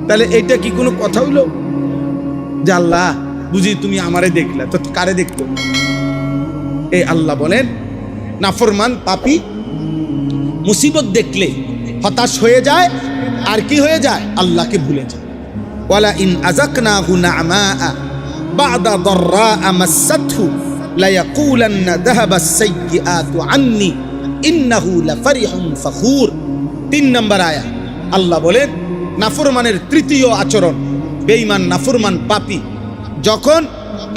তাহলে এটা কি কোনো কথা হইল যে আল্লাহ বুঝি তুমি আমারে দেখলা, তো কারে দেখতো? এই আল্লাহ বলেন নাফরমান পাপী মুসিবত দেখলে হতাশ হয়ে যায়, আর কি হয়ে যায়? আল্লাহকে ভুলে যায়। ওয়ালা ইন আযাকনাহু না'মা বা'দা দাররা মাসাতহু লা ইয়াকুলান্না যাহাবাস সাইয়্যাতু আন্নী ইন্নাহু লাফারিহুন ফাখুর। 3 নম্বর আয়াত আল্লাহ বলেন নাফরমানের তৃতীয় আচরণ, বেঈমান নাফরমান পাপী যখন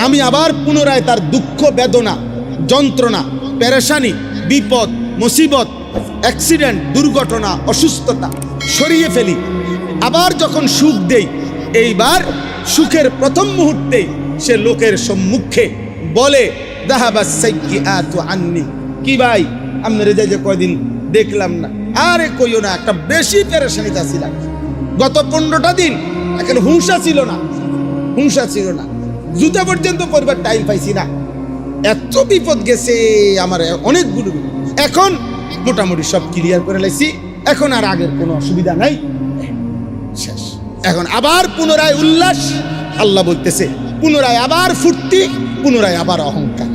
আমি আবার পুনরায় তার দুঃখ বেদনা যন্ত্রণা পেরেশানি বিপদ মুসিবত অ্যাক্সিডেন্ট দুর্ঘটনা অসুস্থতা সরিয়ে ফেলি, আবার যখন সুখ দেই, এইবার সুখের প্রথম মুহূর্তেই সে লোকের সম্মুখে বলে যাহাবাস সাইয়্যাতু আন্নী, কি ভাই আপনারা যে কয়দিন দেখলাম না, আরে কইও না, একটা বেশি পেরেশানিতে ছিলাম গত 15টা দিন, এখন হুঁশা ছিল না, জুতা পর্যন্ত পরিবার টাইম পাইছি না, এত বিপদ গেছে আমার অনেকগুলো, এখন মোটামুটি সব ক্লিয়ার করে লাইছি, এখন আর আগের কোনো অসুবিধা নাই, শেষ। এখন আবার পুনরায় উল্লাস, আল্লাহ বলতেছে পুনরায় আবার ফুর্তি, পুনরায় আবার অহংকার।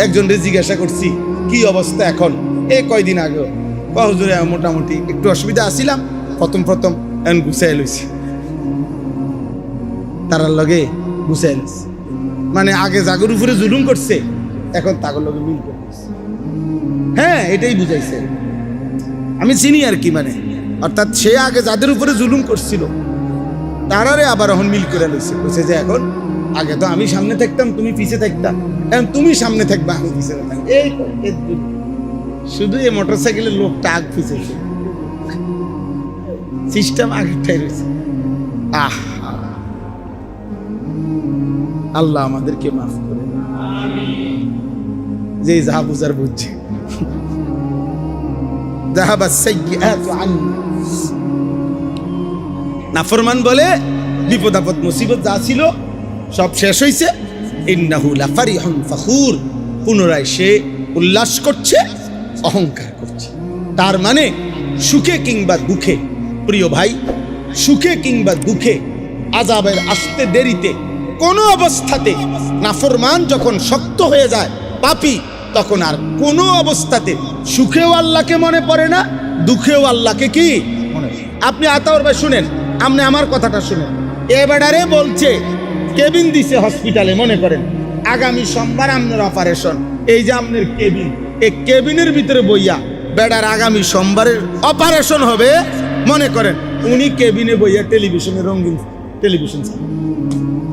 একজনকে জিজ্ঞাসা করছি কি অবস্থা এখন, এই কয়দিন আগে হুজুরে মোটামুটি একটু অসুবিধা আসছিলাম, প্রথম এখন গুছাই লইছি, তারার লগে গুছাই লইছি, মানে আগে জাগর উপরে জুলুম করছে, এখন তাগর লগে মিল করতেছে। হ্যাঁ, এটাই বুঝাইছে, আমি চিনি আর কি, মানে অর্থাৎ সে আগে যাদের উপরে জুলুম করছিল তারারে আবার এখন মিল করে লইছে, বলছে যে এখন আগে তো আমি সামনে থাকতাম তুমি পিছে থাকতাম, এখন তুমি সামনে থাকবা আমি পিছে থাকতাম, এই শুধু এই মোটরসাইকেলের লোকটা আগ পিছে সিস্টেম আগেরটাই রয়েছে। আল্লাহ আমাদেরকে মাফ করে, যে যাহা বুঝার বুঝছে। নাফরমান বলে বিপদ আপদ মুসিবত যা ছিল সব শেষ হয়েছে, ইন্নাহু লাফারিহুন ফাখুর, পুনরায় সে উল্লাস করছে অহংকার করছে। তার মানে সুখে কিংবা দুঃখে, প্রিয় ভাই, সুখে কিংবা দুঃখে আযাবের আসতে দেরিতে কোনো অবস্থাতে নাফরমান যখন শক্ত হয়ে যায় পাপী, তখন আর কোনো অবস্থাতে সুখেও আল্লাহকে মনে পড়ে না, দুঃখেও আল্লাহকে কি মনে। আপনি আতাউর ভাই শুনেন, আপনি আমার কথাটা শুনেন, এ বেডারে বলছে কেবিন দিছে হসপিটালে, মনে করেন আগামী সোমবার আপনার অপারেশন, এই যে আপনার কেবিন, এই কেবিনের ভিতরে বইয়া বেডার আগামী সোমবারের অপারেশন হবে, মনে করেন উনি কেবিনে বইয়া টেলিভিশনে রঙিন টেলিভিশন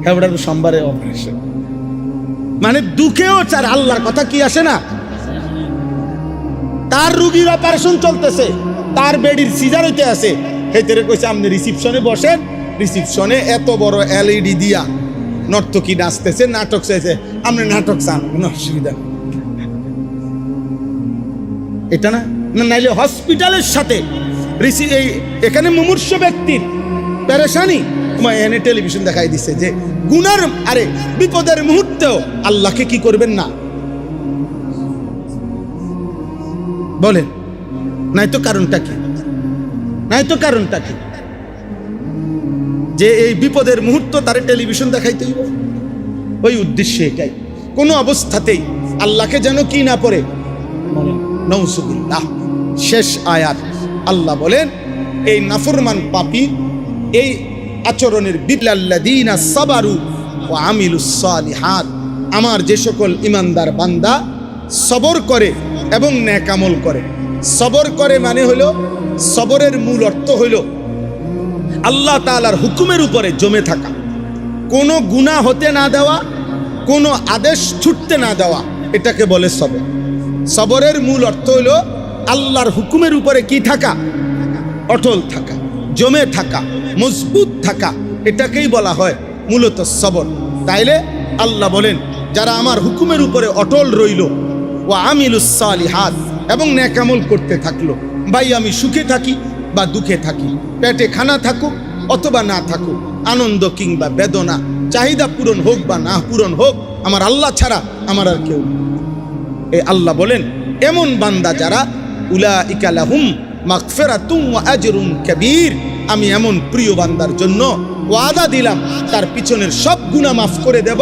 হেবড়ার সোমবারে অপারেশন, মানে দুঃখেও চার আল্লাহর কথা কি আসে না। তার রুগীর অপারেশন চলতেছে, তার বেডির সিজার হইতে আছে, হেতেরে কইছে আপনি রিসিপশনে বসেন, রিসিপশনে এত বড় এলইডি দিয়া নর্তকী নাচতেছে, নাটক চাইছে, আপনি নাটক চান, কোনো অসুবিধা নেই, এটা না। নাইলে হসপিটালের সাথে এই এখানে মুমূর্ষ ব্যক্তির পেরেশানি এনে টেলিভিশন দেখাই দিচ্ছে যে গুনার আরে বিপদের মুহূর্তেও আল্লাহকে কি করবেন না, বলেন নাই তো কারণটা কি, যে এই বিপদের মুহূর্ত তারে টেলিভিশন দেখাইতে হইব, ওই উদ্দেশ্যে এটাই, কোনো অবস্থাতেই আল্লাহকে যেন কি না পড়ে, নাউযুবিল্লাহ। শেষ আয়াত আল্লাহ বলেন এই নাফরমান পাপী এই আচরণের বিল্লাল্লাযীনা সাবারু ওয়া আমিলুস সালিহাত, আমার যে সকল ঈমানদার বান্দা সবর করে এবং নেক আমল করে। সবর করে মানে হলো, সবরের মূল অর্থ হইল আল্লাহ তাআলার হুকুমের উপরে জমে থাকা, কোনো গুনাহ হতে না দেওয়া, কোনো আদেশ ছুটতে না দেওয়া, এটাকে বলে সবর। সবরের মূল অর্থ হইল আল্লাহর হুকুমের উপরে কি থাকা, অটল থাকা, জমে থাকা, মজবুত থাকা, এটাকেই বলা হয় মূলত সবর। তাইলে আল্লাহ বলেন যারা আমার হুকুমের উপরে অটল রইল, ওয়া আমিলুস সালিহাত, এবং নেক আমল করতে থাকলো, ভাই আমি সুখে থাকি বা দুঃখে থাকি, পেটে খানা থাকুক অথবা না থাকুক, আনন্দ কিংবা বেদনা, চাহিদা পূরণ হোক বা না পূরণ হোক, আমার আল্লাহ ছাড়া আমার আর কেউ। এই আল্লাহ বলেন এমন বান্দা যারা উলাইকা লাহুম মাগফিরাতুন ওয়া আজরুন কাবীর, আমি এমন প্রিয় বান্দার জন্য ওয়াদা দিলাম তার পিছনের সব গুনাহ মাফ করে দেব,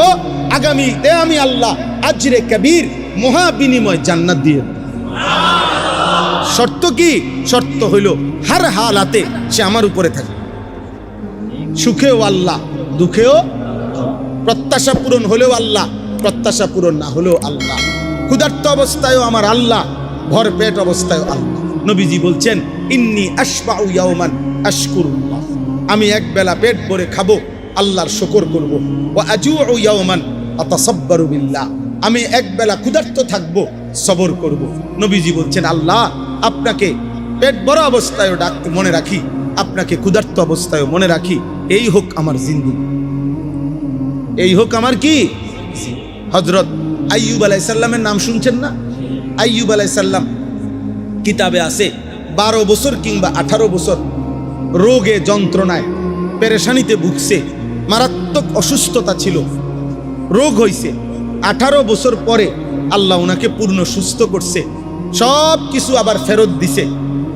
আগামীতে আমি আল্লাহ আজরে কবীর মহা বিনিময় জান্নাত দিয়ে দেব। শর্ত কি? শর্ত হইল হার হালাতে সে আমার উপরে থাকে, সুখেও আল্লাহ, দুঃখেও, প্রত্যাশা পূরণ হলেও আল্লাহ, প্রত্যাশা পূরণ না হলেও আল্লাহ, ক্ষুধার্ত অবস্থায়ও আমার আল্লাহ, ভরপেট অবস্থায়ও আল্লাহ। নবীজি বলছেন ইন্নী আশবাউ ইয়াওমান আশকুরুল্লাহ, আমি এক বেলা পেট ভরে খাবো, আল্লাহর শুকর করব। ওয়া আজুউ ইয়াওমান আতাসাব্বারু বিল্লাহ, আমি এক বেলা ক্ষুধার্ত থাকবো, সবর করব। নবীজি বলছেন আল্লাহ আপনাকে পেট ভরা অবস্থায়ও ডাকতে মনে রাখি, আপনাকে ক্ষুধার্ত অবস্থায়ও মনে রাখি, এই হোক আমার জিন্দেগি, এই হোক আমার কি। হযরত আইয়ুব আলাইহিস সালামের নাম শুনছেন না? আইয়ুব আলাইহিস সালাম কিতাবে আছে 12 বছর কিংবা 18 বছর রোগে যন্ত্রণায় পেরেশানিতে ভুগছে, মারাত্মক অসুস্থতা ছিল, রোগ হইছে। 18 বছর পরে আল্লাহ ওনাকে পূর্ণ সুস্থ করছে, সব কিছু আবার ফেরত দিছে।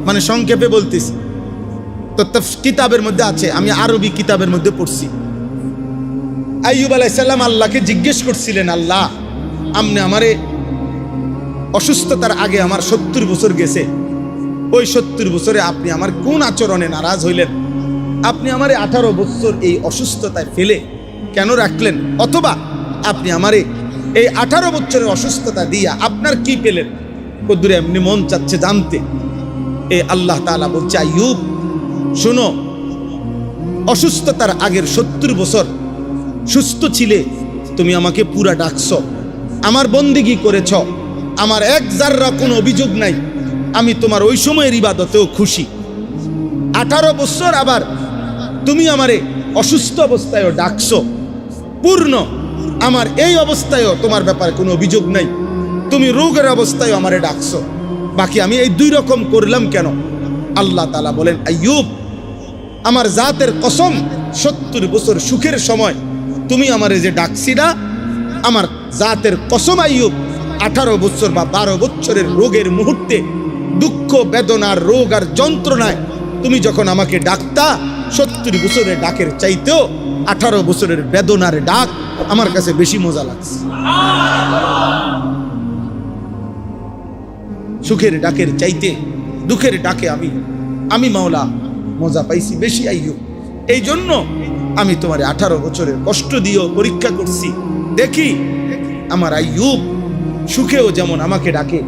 মানে সংক্ষেপে বলতেছি, তো কিতাবের মধ্যে আছে, আমি আরবি কিতাবের মধ্যে পড়ছি। আইয়ুব আলাইহিস সালাম আল্লাহকে জিজ্ঞেস করছিলেন, আল্লাহ আপনি আমারে, অসুস্থতার আগে আমার 70 বছর গেছে, ওই 70 বছরে আপনি আমার কোন আচরণে নারাজ হইলেন? আপনি আমারে 18 বছর এই অসুস্থতায় ফেলে কেন রাখলেন? অথবা আপনি আমারে এই 18 বছরের অসুস্থতা দিয়া আপনার কি পেলেন? কদ্দুরে এমনি মন চাচ্ছে জানতে। এই আল্লাহ তাআলা বলছে, আইয়ুব শোনো, অসুস্থতার আগের 70 বছর সুস্থ ছিলে, তুমি আমাকে পুরা ডাকছো, আমার বন্দেগী করেছ, আমার এক জাররা কোনো অভিযোগ নাই, আমি তোমার ওই সময়ের ইবাদতেও খুশি। 18 বছর আবার তুমি আমারে অসুস্থ অবস্থায়ও ডাকছো, পূর্ণ আমার এই অবস্থায়ও তোমার ব্যাপারে কোনো অভিযোগ নাই, তুমি রোগের অবস্থায়ও আমারে ডাকছো, বাকি আমি এই 2 রকম করলাম কেন? আল্লাহ তাআলা বলেন, আইয়ুব আমার জাতের কসম, 70 বছর সুখের সময় তুমি আমারে যে ডাকছি না, আমার জাতের কসম আইয়ুব 18 বছর বা 12 বছরের রোগের মুহূর্তে, দুঃখ বেদনার রোগ আর যন্ত্রণায় তুমি যখন আমাকে ডাকতা, 70 বছরের ডাকের চাইতেও 18 বছরের বেদনার ডাক আমার কাছে বেশি মজা লাগছে। সুখের ডাকের চাইতে দুঃখের ডাকে আমি মাওলা মজা পাইছি বেশি আইয়ুব। এই জন্য আমি তোমার 18 বছরের কষ্ট দিয়েও পরীক্ষা করছি, দেখি আমার আইয়ুব সুখেও যেমন আমাকে ডাকে,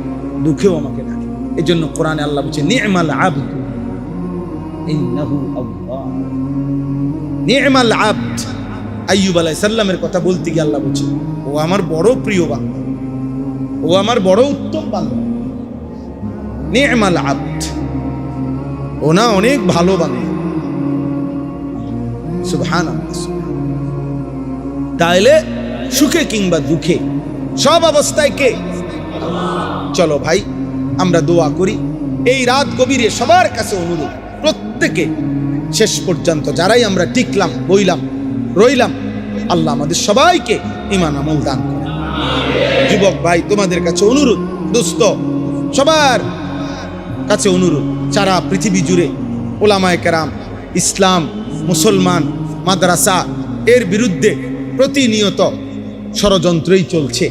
দুঃখেও আমাকে ডাকে। এই জন্য কোরআনে আল্লাহ বলছে, নি'মাল আবদ ইন্নাহু আওয়াব, নি'মাল আবদ। আইয়ুব আলাইহিস সালামের কথা বলতে গিয়ে আল্লাহ বলছে, ও আমার বড় প্রিয় বান্দা, ও আমার বড় উত্তম বান্দা। নি'মাল আবদ, ও না অনেক ভালো বান্দা। সুবহানাল্লাহ। তাইলে সুখে কিংবা দুঃখে সব অবস্থায় কে? চলো ভাই আমরা দোয়া করি। এই রাত গভীরে সবার কাছে অনুরোধ, প্রত্যেকে শেষ পর্যন্ত যারাই আমরা টিকলাম, বইলাম, রইলাম, আল্লাহ আমাদের সবাইকে ঈমান আমল দান করে। যুবক ভাই তোমাদের কাছে অনুরোধ, দোস্ত সবার কাছে অনুরোধ, সারা পৃথিবী জুড়ে ওলামায়ে কেরাম, ইসলাম, মুসলমান, মাদ্রাসা এর বিরুদ্ধে প্রতিনিয়ত ষড়যন্ত্রই চলছে।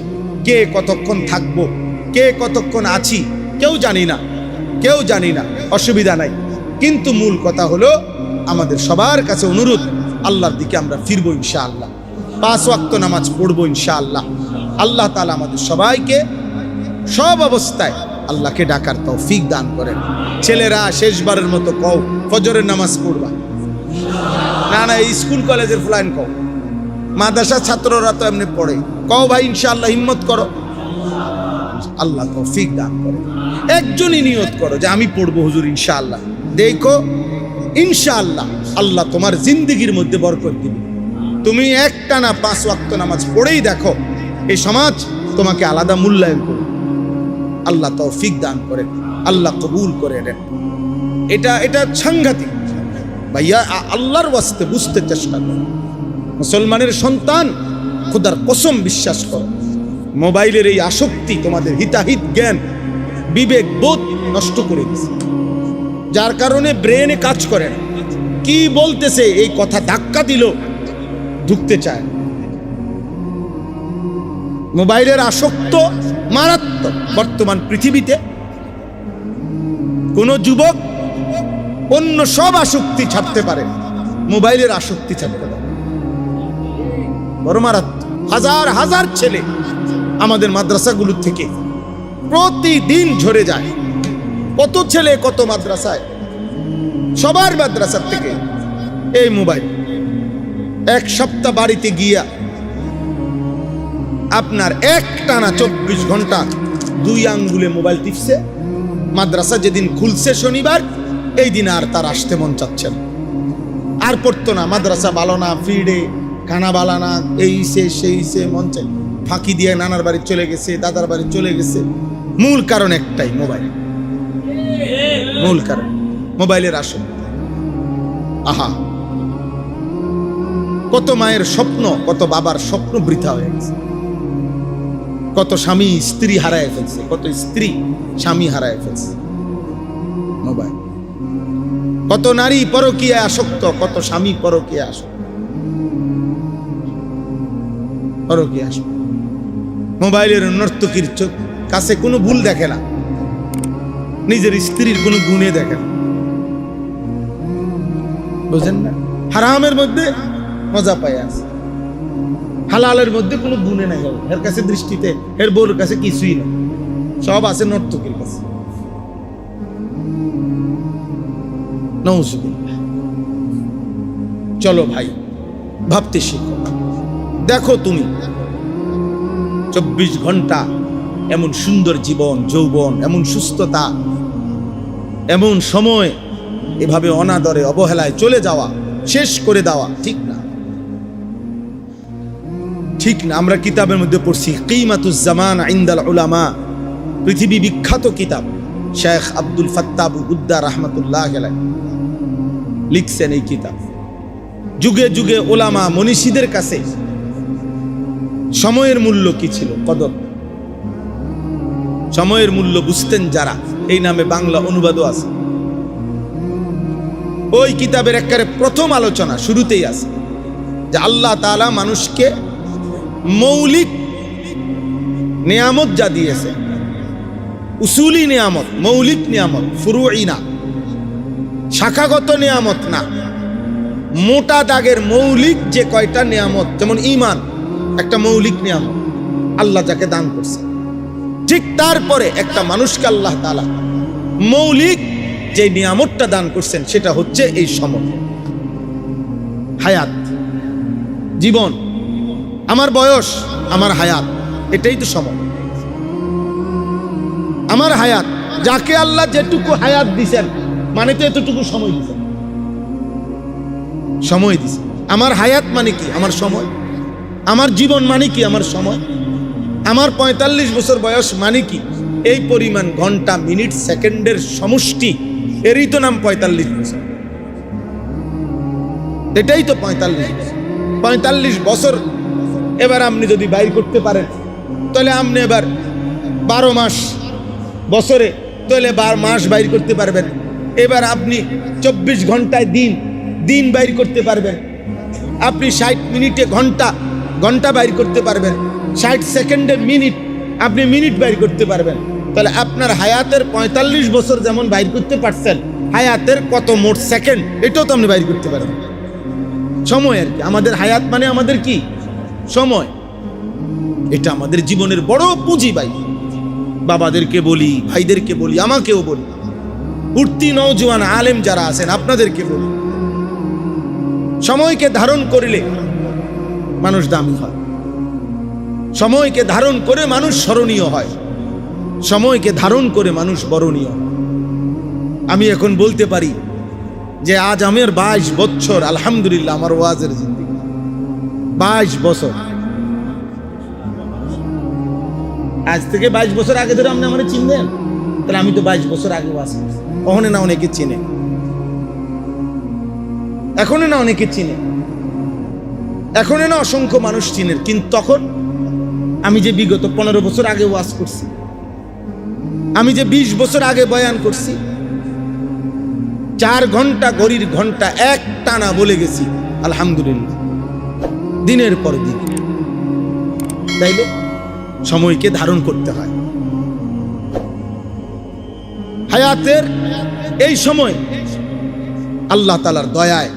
কে কতক্ষণ থাকবো, কে কতক্ষণ আছি কেউ জানি না, কেউ জানি না, অসুবিধা নাই। কিন্তু মূল কথা হলো আমাদের সবার কাছে অনুরোধ, আল্লাহর দিকে আমরা ফিরবো ইনশাআল্লাহ, 5 ওয়াক্ত নামাজ পড়বো ইনশাআল্লাহ। আল্লাহ তাআলা আমাদের সবাইকে সব অবস্থায় আল্লাহকে ডাকার তৌফিক দান করেন। ছেলেরা শেষবারের মতো কও ফজরের নামাজ পড়বা না, না এই স্কুল কলেজের ফুলাইন কও, মাদ্রাসা ছাত্ররা তো এমনি পড়ে, কও ভাই ইনশাআল্লাহ হিম্মত করো, আল্লাহ তৌফিক দান করে। একজনই নিয়ত করো যে আমি পড়বো হুজুর ইনশাআল্লাহ, দেখো ইনশাআল্লাহ আল্লাহ তোমার জিন্দেগির মধ্যে বরকত দিবে। তুমি একটানা 5 ওয়াক্ত নামাজ পড়েই দেখো, এই সমাজ তোমাকে আলাদা মূল্যায়ন করবে। আল্লাহ তৌফিক দান করেন, আল্লাহ কবুল করে নেন। এটা সাংঘাতিক ভাইয়া, আল্লাহর ওয়াস্তে বুঝতে চেষ্টা করো। মুসলমানের সন্তান, খোদার কসম বিশ্বাস করো, মোবাইলের এই আসক্তি তোমাদের হিতাহিত জ্ঞান, বিবেক বোধ নষ্ট করে দিচ্ছে। যার কারণে ব্রেনে কাজ করে না। কি বলতেছে এই কথা ধাক্কা দিল, ঢুকতে চায়। মোবাইলের আসক্ত মারাত্মক। বর্তমান পৃথিবীতে কোন যুবক অন্য সব আসক্তি ছাড়তে পারে, মোবাইলের আসক্তি ছাড়তে পারে, বড় মারাত্মক। হাজার হাজার ছেলে আমাদের মাদ্রাসাগুলোর থেকে প্রতিদিন ঝরে যায়। কত ছেলে কত মাদ্রাসায়, সবার মাদ্রাসার থেকে এই মোবাইল। এক সপ্তাহ বাড়িতে গিয়া আপনার একটানা 24 ঘন্টা 2 আঙ্গুলে মোবাইল টিপছে। মাদ্রাসা যেদিন খুলছে শনিবার, এই দিন আর তার আসতে মন চাচ্ছে না, আর পড়তো না। মাদ্রাসা ভালো না, ফিডে খানা বালা না, এই সে সেই সে, মন চাই ফাঁকি দিয়ে নানার বাড়ি চলে গেছে, দাদার বাড়ি চলে গেছে। মূল কারণ একটাই, মোবাইল। মূল কারণ মোবাইলের আসক্তি। আহা, কত মায়ের স্বপ্ন, কত বাবার স্বপ্ন বৃথা হয়ে গেছে। কত স্বামী স্ত্রী হারায় ফেলছে, কত স্ত্রী স্বামী হারায় ফেলছে মোবাইল। কত নারী পরকীয়ায় আসক্ত, কত স্বামী পরকীয়ায় আসক্ত, পরকীয়ায় আসক্ত। মোবাইলের নর্তকীর কাছে কোনো ভুল দেখে না, নিজের স্ত্রীর কোনো গুণে দেখে না, বুঝেন না? হারামের মধ্যে মজা পায় আছে, হালালের মধ্যে কোনো গুণে নাই। এর কাছে দৃষ্টিতে এর বউর কাছে কিছুই না, সব আছে নর্তকীর কাছে। নাউজুবিল্লাহ। চলো ভাই, ভাবতে শিখো। দেখো তুমি 24 ঘন্টা এমন সুন্দর জীবন, যৌবন, এমন সুস্থতা, এমন সময় এভাবে অনাদরে অবহেলায় চলে যাওয়া, শেষ করে দেওয়া ঠিক না, ঠিক না। আমরা কিতাবের মধ্যে পড়ছি কিমাতুজ জামান ইনদাল উলামা, পৃথিবী বিখ্যাত কিতাব। শেখ আব্দুল ফাত্তাহ আবু গুদ্দা রাহমাতুল্লাহ আলাইহি লিখছেন এই কিতাব। যুগে যুগে ওলামা মনীষীদের কাছে সময়ের মূল্য কি ছিল, কদর, সময়ের মূল্য বুঝতেন যারা, এই নামে বাংলা অনুবাদও আছে। ওই কিতাবের একেবারে প্রথম আলোচনা শুরুতেই আছে যে আল্লাহ তাআলা মানুষকে মৌলিক নিয়ামত যা দিয়েছে, উসুলি নিয়ামত, মৌলিক নিয়ামত, ফুরুই না, শাখাগত নিয়ামত না, মোটা দাগের মৌলিক যে কয়টা নিয়ামত, যেমন ঈমান একটা মৌলিক নিয়ামত আল্লাহ যাকে দান করছে, ঠিক তারপরে একটা মানুষকে আল্লাহ তাআলা মৌলিক যে নিয়ামতটা দান করছেন সেটা হচ্ছে এই সময়, হায়াত, জীবন। আমার বয়স, আমার হায়াত, এটাই তো সময়। আমার হায়াত, যাকে আল্লাহ যেটুকু হায়াত দিছেন মানে তো এতটুকু সময় দিছেন, সময় দিছেন। আমার হায়াত মানে কি? আমার সময়। আমার জীবন মানে কি? আমার সময়। আমার 45 বছর বয়স মানে কি? এই পরিমাণ ঘন্টা, মিনিট, সেকেন্ডের সমষ্টি, এরই তো নাম 45 বছর। এটাই তো 45 বছর। এবার আপনি যদি বাইর করতে পারেন তাহলে আপনি এবার 12 মাস বছরে, তাহলে 12 মাস বাইর করতে পারবেন। এবার আপনি 24 ঘন্টায় দিন বাইর করতে পারবেন। আপনি 60 মিনিটে ঘন্টা বাইর করতে পারবেন। 60 সেকেন্ডে মিনিট, আপনি মিনিট বাইর করতে পারবেন। তাহলে আপনার হায়াতের 45 বছর যেমন বাইর করতে পারছেন, হায়াতের কত মোট সেকেন্ড এটাও তো আপনি বাইর করতে পারবেন। সময় আর কি। আমাদের হায়াত মানে আমাদের কি? সময়। এটা আমাদের জীবনের বড় পুঁজি ভাই। বাবাদেরকে বলি, ভাইদেরকে বলি, আমাকেও বলি, উঠতি নওজোয়ান আলেম যারা আছেন আপনাদেরকে বলি, সময়কে ধারণ করলে মানুষ দামি হয়, সময়কে ধারণ করে মানুষ স্মরণীয় হয়, সময়কে ধারণ করে মানুষ বরণীয় হয়। আমি এখন বলতে পারি যে আজ আমার 22 বছর, আলহামদুলিল্লাহ, আমার ওয়াজের জিন্দেগি 22 বছর। আজ থেকে 22 বছর আগে ধরে আপনি আমার চিনবেন, তাহলে আমি তো 22 বছর আগে ওয়াজ করছি। ওখানে না অনেকে চিনে, এখনো না অনেকে চিনে, এখনো না অসংখ্য মানুষ চিনেন। কিন্তু তখন আমি যে বিগত 15 বছর আগে ওয়াজ করছি, আমি যে 20 বছর আগে বয়ান করছি, 4 ঘন্টা ঘড়ির ঘন্টা এক টানা বলে গেছি আলহামদুলিল্লাহ, দিনের পর দিন। তাইলে সময়কে ধারণ করতে হয়। হায়াতের এই সময় আল্লাহ তাআলার দয়ায়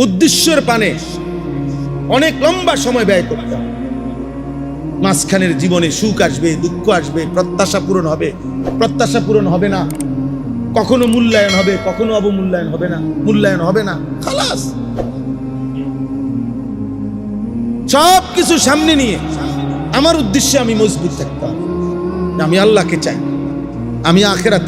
উদ্দেশ্যের পানে অনেক লম্বা সময় ব্যয় করতে হবে। মাঝখানের জীবনে সুখ আসবে, দুঃখ আসবে, প্রত্যাশা পূরণ হবে, প্রত্যাশা পূরণ হবে না, কখনো মূল্যায়ন হবে, কখনো অবমূল্যায়ন হবে না, মূল্যায়ন হবে না, খালাস। সব কিছু সামনে নিয়ে আমার উদ্দেশ্যে আমি মজবুত থাকতে হবে। আমি আল্লাহকে চাই, আমি আখিরাত